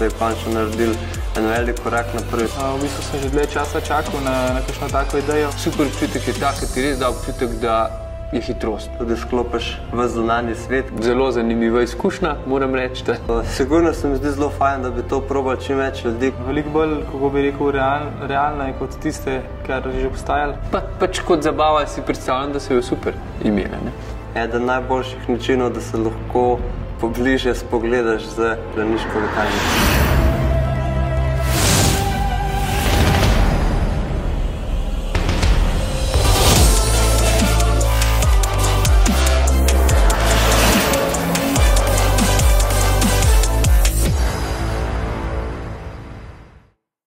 zdaj končno naredili en velik korak naprej. V bistvu sem že dlje časa čakal na kakšno tako idejo. Super občutek je tak, ki ti res da občutek, da je hitrost. Tudi sklopiš v zunanji svet. Zelo zanimiva izkušnja, moram reči. Sigurno se mi zdi zelo fajn, da bi to probali čim več ljudi. Veliko bolj, kako bi rekel, realne kot tiste, kar že obstajali. Pač kot zabava si predstavljam, da so jo super imele. Eden najboljših načinov, da se lahko pobliže spogledaš z planiško letalnico.